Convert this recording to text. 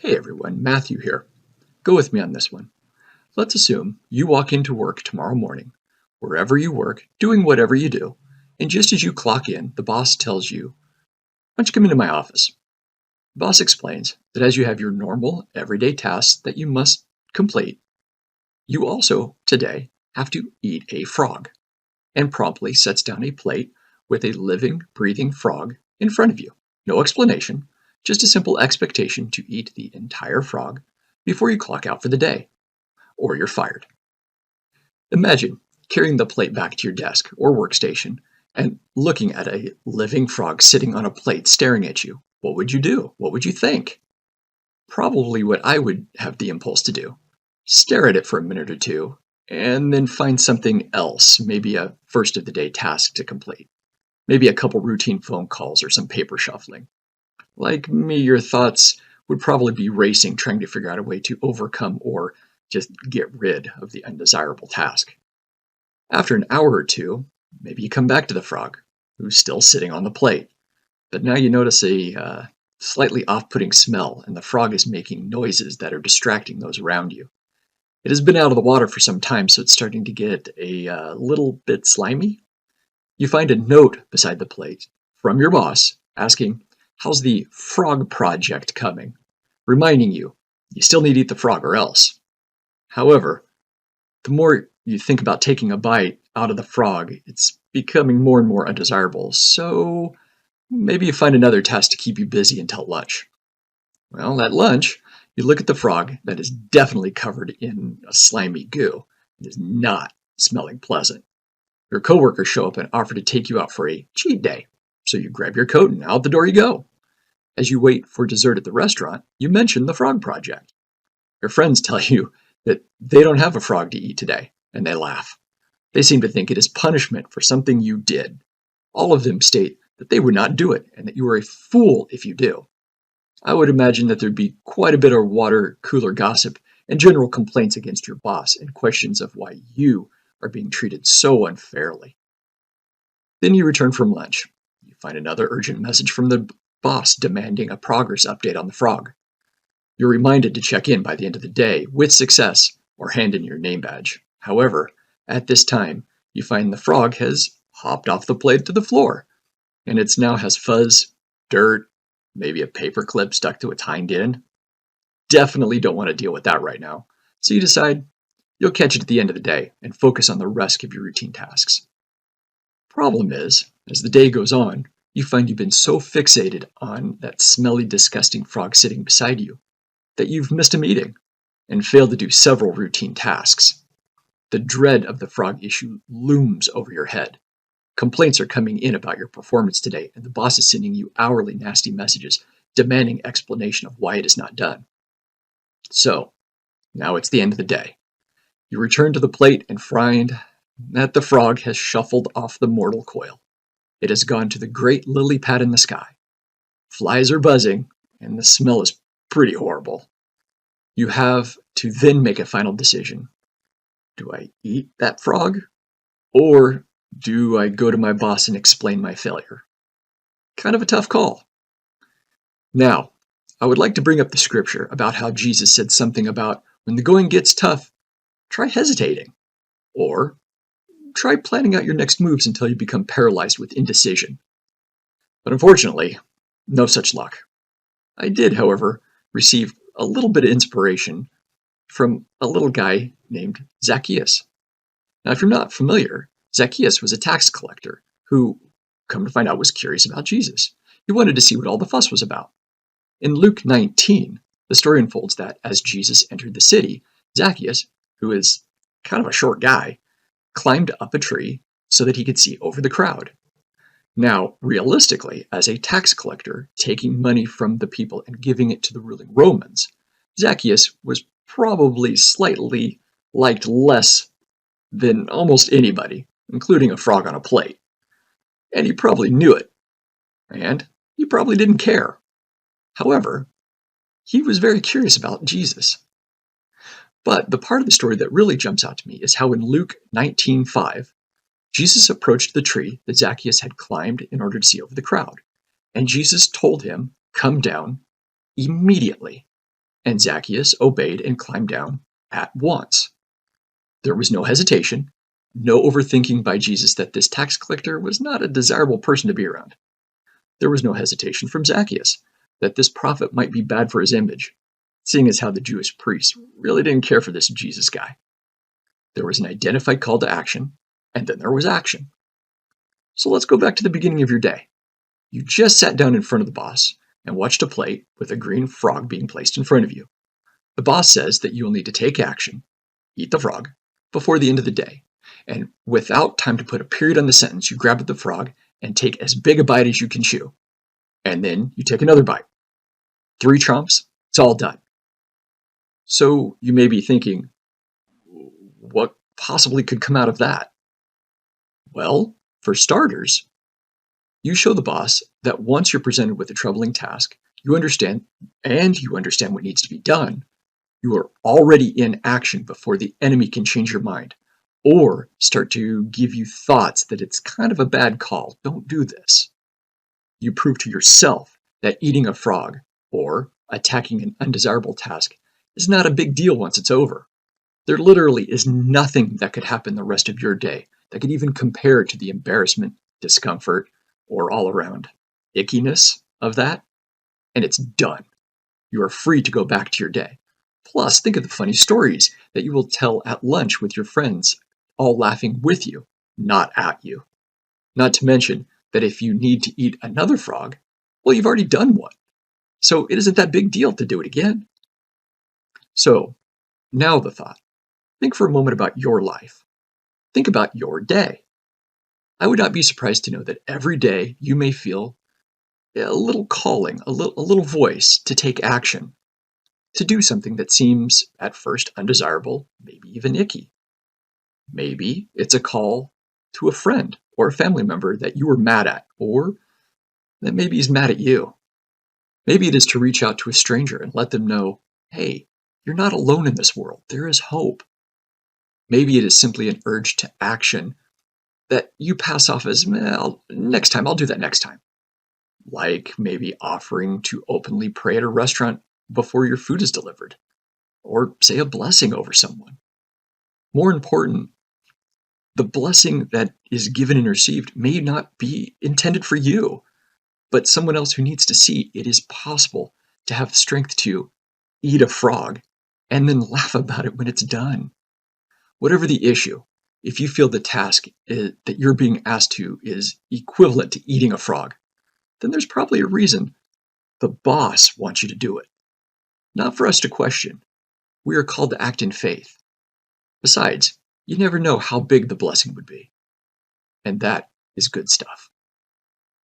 Hey everyone, Matthew here. Go with me on this one. Let's assume you walk into work tomorrow morning, wherever you work, doing whatever you do, and just as you clock in, the boss tells you, "Why don't you come into my office?" The boss explains that as you have your normal, everyday tasks that you must complete, you also, today, have to eat a frog, and promptly sets down a plate with a living, breathing frog in front of you. No explanation, just a simple expectation to eat the entire frog before you clock out for the day, or you're fired. Imagine carrying the plate back to your desk or workstation and looking at a living frog sitting on a plate staring at you. What would you do? What would you think? Probably what I would have the impulse to do. Stare at it for a minute or two, and then find something else, maybe a first of the day task to complete. Maybe a couple routine phone calls or some paper shuffling. Like me, your thoughts would probably be racing, trying to figure out a way to overcome or just get rid of the undesirable task. After an hour or two, maybe you come back to the frog, who's still sitting on the plate. But now you notice a slightly off-putting smell, and the frog is making noises that are distracting those around you. It has been out of the water for some time, so it's starting to get a little bit slimy. You find a note beside the plate from your boss asking, "How's the frog project coming?" Reminding you, you still need to eat the frog or else. However, the more you think about taking a bite out of the frog, it's becoming more and more undesirable, so maybe you find another task to keep you busy until lunch. Well, at lunch, you look at the frog that is definitely covered in a slimy goo. It is not smelling pleasant. Your coworkers show up and offer to take you out for a cheat day, so you grab your coat and out the door you go. As you wait for dessert at the restaurant, you mention the frog project. Your friends tell you that they don't have a frog to eat today, and they laugh. They seem to think it is punishment for something you did. All of them state that they would not do it, and that you are a fool if you do. I would imagine that there'd be quite a bit of water cooler gossip and general complaints against your boss and questions of why you are being treated so unfairly. Then you return from lunch. You find another urgent message from the boss demanding a progress update on the frog. You're reminded to check in by the end of the day with success or hand in your name badge. However, at this time, you find the frog has hopped off the plate to the floor, and it now has fuzz, dirt, maybe a paper clip stuck to its hind end. Definitely don't want to deal with that right now, so you decide you'll catch it at the end of the day and focus on the rest of your routine tasks. Problem is, as the day goes on, you find you've been so fixated on that smelly, disgusting frog sitting beside you that you've missed a meeting and failed to do several routine tasks. The dread of the frog issue looms over your head. Complaints are coming in about your performance today, and the boss is sending you hourly nasty messages demanding explanation of why it is not done. So, now it's the end of the day. You return to the plate and find that the frog has shuffled off the mortal coil. It has gone to the great lily pad in the sky. Flies are buzzing, and the smell is pretty horrible. You have to then make a final decision. Do I eat that frog? Or do I go to my boss and explain my failure? Kind of a tough call. Now, I would like to bring up the scripture about how Jesus said something about when the going gets tough, try hesitating. Or try planning out your next moves until you become paralyzed with indecision. But unfortunately, no such luck. I did, however, receive a little bit of inspiration from a little guy named Zacchaeus. Now, if you're not familiar, Zacchaeus was a tax collector who, come to find out, was curious about Jesus. He wanted to see what all the fuss was about. In Luke 19, the story unfolds that as Jesus entered the city, Zacchaeus, who is kind of a short guy, climbed up a tree so that he could see over the crowd. Now, realistically, as a tax collector, taking money from the people and giving it to the ruling Romans, Zacchaeus was probably slightly liked less than almost anybody, including a frog on a plate. And he probably knew it. And he probably didn't care. However, he was very curious about Jesus. But the part of the story that really jumps out to me is how in Luke 19:5, Jesus approached the tree that Zacchaeus had climbed in order to see over the crowd. And Jesus told him, "Come down immediately." and Zacchaeus obeyed and climbed down at once. There was no hesitation, no overthinking by Jesus that this tax collector was not a desirable person to be around. There was no hesitation from Zacchaeus that this prophet might be bad for his image, seeing as how the Jewish priests really didn't care for this Jesus guy. There was an identified call to action, and then there was action. So let's go back to the beginning of your day. You just sat down in front of the boss and watched a plate with a green frog being placed in front of you. The boss says that you will need to take action, eat the frog, before the end of the day. And without time to put a period on the sentence, you grab at the frog and take as big a bite as you can chew. And then you take another bite. 3 chomps, it's all done. So you may be thinking, what possibly could come out of that? Well, for starters, you show the boss that once you're presented with a troubling task, you understand what needs to be done. You are already in action before the enemy can change your mind or start to give you thoughts that it's kind of a bad call. Don't do this. You prove to yourself that eating a frog or attacking an undesirable task is not a big deal once it's over. There literally is nothing that could happen the rest of your day that could even compare to the embarrassment, discomfort, or all-around ickiness of that, and it's done. You are free to go back to your day. Plus, think of the funny stories that you will tell at lunch with your friends, all laughing with you, not at you. Not to mention that if you need to eat another frog, well, you've already done one. So it isn't that big deal to do it again. So, now the thought. Think for a moment about your life. Think about your day. I would not be surprised to know that every day you may feel a little calling, a little voice to take action, to do something that seems at first undesirable, maybe even icky. Maybe it's a call to a friend or a family member that you were mad at, or that maybe he's mad at you. Maybe it is to reach out to a stranger and let them know, hey, you're not alone in this world. There is hope. Maybe it is simply an urge to action that you pass off as, well, next time, I'll do that next time. Like maybe offering to openly pray at a restaurant before your food is delivered, or say a blessing over someone. More important, the blessing that is given and received may not be intended for you, but someone else who needs to see it is possible to have strength to eat a frog and then laugh about it when it's done. Whatever the issue, if you feel the task that you're being asked to is equivalent to eating a frog, then there's probably a reason the boss wants you to do it. Not for us to question. We are called to act in faith. Besides, you never know how big the blessing would be. And that is good stuff.